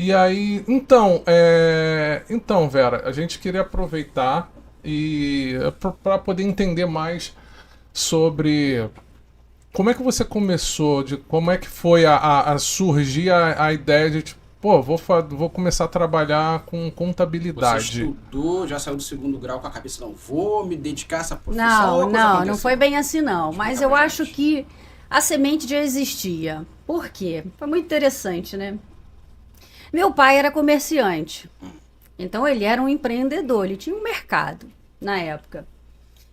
E aí, então, Vera, a gente queria aproveitar e para poder entender mais sobre como é que você começou, de como é que foi a surgir a ideia de tipo, pô, vou começar a trabalhar com Você contabilidade. estudou, já saiu do segundo grau com a cabeça, não, vou me dedicar a essa profissão, ou a coisa Não aconteceu? foi bem assim não. Mas Explica eu pra acho gente. que a semente já existia. Por quê? Foi muito interessante, né? Meu pai era comerciante. Então ele era um empreendedor, ele tinha um mercado na época.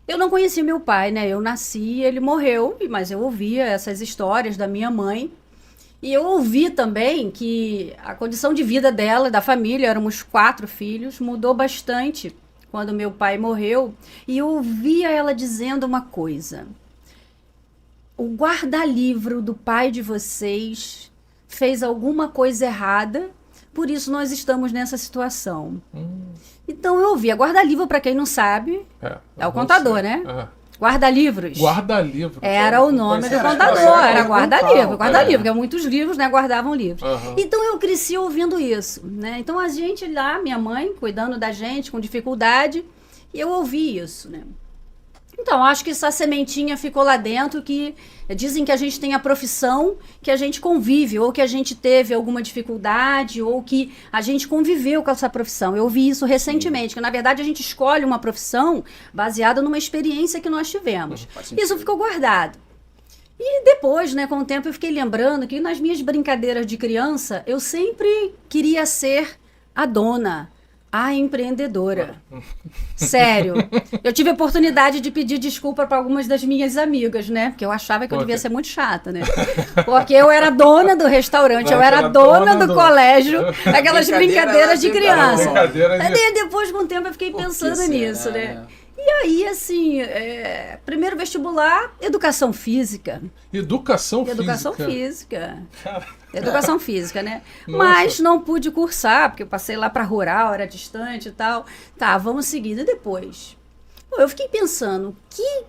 Eu não conhecia meu pai, né? Eu nasci, ele morreu, mas eu ouvia essas histórias da minha mãe. E eu ouvi também que a condição de vida dela, da família, éramos 4 filhos, mudou bastante quando meu pai morreu. E eu ouvia ela dizendo uma coisa: o guarda-livro do pai de vocês fez alguma coisa errada, por isso nós estamos nessa situação. Então eu ouvia. Guarda-livro, para quem não sabe, é o contador, né? Guarda-livros. Guarda-livro. Era o nome do Era contador, era guarda-livro, guarda-livro. é. Guarda-livro, porque muitos livros, né, guardavam livros. Aham. Então eu cresci ouvindo isso, né? Então a gente lá, minha mãe, cuidando da gente com dificuldade, e eu ouvi isso, né? Então, acho que essa sementinha ficou lá dentro, que dizem que a gente tem a profissão que a gente convive, ou que a gente teve alguma dificuldade, ou que a gente conviveu com essa profissão. Eu vi isso recentemente, que na verdade a gente escolhe uma profissão baseada numa experiência que nós tivemos. Faz sentido. Isso ficou guardado. E depois, né, com o tempo, eu fiquei lembrando que nas minhas brincadeiras de criança, eu sempre queria ser a dona, a empreendedora. Sério. Eu tive a oportunidade de pedir desculpa para algumas das minhas amigas, né? Porque eu achava que eu Por devia quê? ser muito chata, né? Porque eu era dona do restaurante, Não, eu era era dona dona do do- colégio, aquelas brincadeiras de Brincadeira lá criança. dentro. Brincadeira de... Aí depois, com o tempo, eu fiquei Por que pensando será, nisso, né? E aí, assim, primeiro vestibular, educação física. Educação Educação física. física. Educação física, né? Nossa. Mas não pude cursar, porque eu passei lá para rural, era distante e tal. Tá, vamos seguindo. E depois? Pô, eu fiquei pensando, que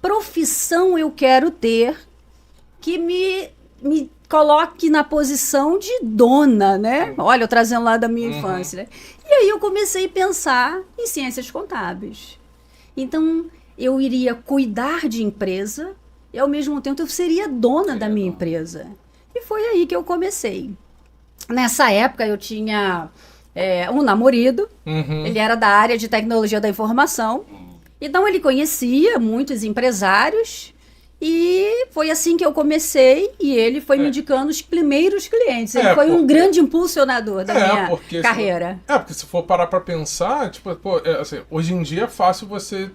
profissão eu quero ter que me coloque na posição de dona, né? Olha, eu trazendo lá da minha infância, né? E aí eu comecei a pensar em ciências contábeis. Então, eu iria cuidar de empresa e, ao mesmo tempo, eu seria dona da minha empresa. E foi aí que eu comecei. Nessa época, eu tinha um namorado. Uhum. Ele era da área de tecnologia da informação. Então, ele conhecia muitos empresários. E foi assim que eu comecei. E ele foi me indicando os primeiros clientes. Ele foi um porque- grande impulsionador da minha porque carreira. porque se for parar pra pensar, tipo, pô, assim, hoje em dia é fácil você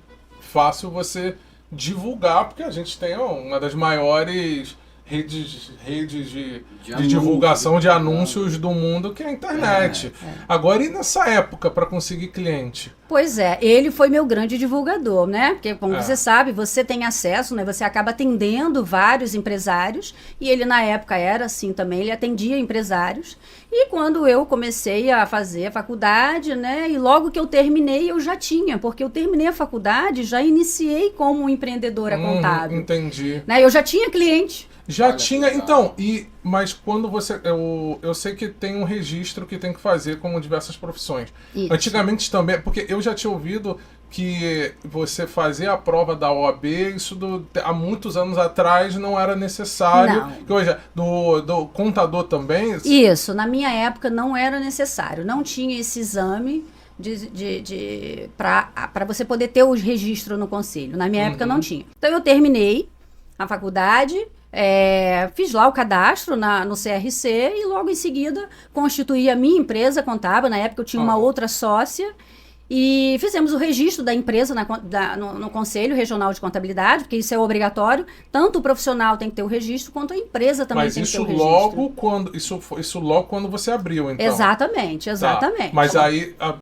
divulgar, porque a gente tem uma das maiores redes de anúncio, divulgação de de anúncios do mundo, que é a internet. Agora, e nessa época para conseguir cliente? Pois é, ele foi meu grande divulgador, né? Porque, como É. você sabe, você tem acesso, né? Você acaba atendendo vários empresários. E ele, na época, era assim também. Ele atendia empresários. E quando eu comecei a fazer a faculdade, né? E logo que eu terminei, eu já tinha. Porque eu terminei a faculdade, já iniciei como empreendedora contábil. Entendi. Né? Eu já tinha cliente. Já Olha que tinha, legal. então, mas quando você. Eu sei que tem um registro que tem que fazer como diversas profissões. Isso. Antigamente também, porque eu já tinha ouvido que você fazia a prova da OAB, isso há muitos anos atrás não era necessário. Não. Que hoje, do contador também. Isso, na minha época não era necessário. Não tinha esse exame para você poder ter o registro no conselho. Na minha época não tinha. Então eu terminei a faculdade, fiz lá o cadastro no CRC e logo em seguida constituí a minha empresa contábil. Na época eu tinha uma outra sócia. E fizemos o registro da empresa no Conselho Regional de Contabilidade, porque isso é obrigatório. Tanto o profissional tem que ter o registro, quanto a empresa também Mas tem que ter isso o registro. logo quando isso logo quando você abriu, então. Exatamente, Tá. exatamente. Mas aí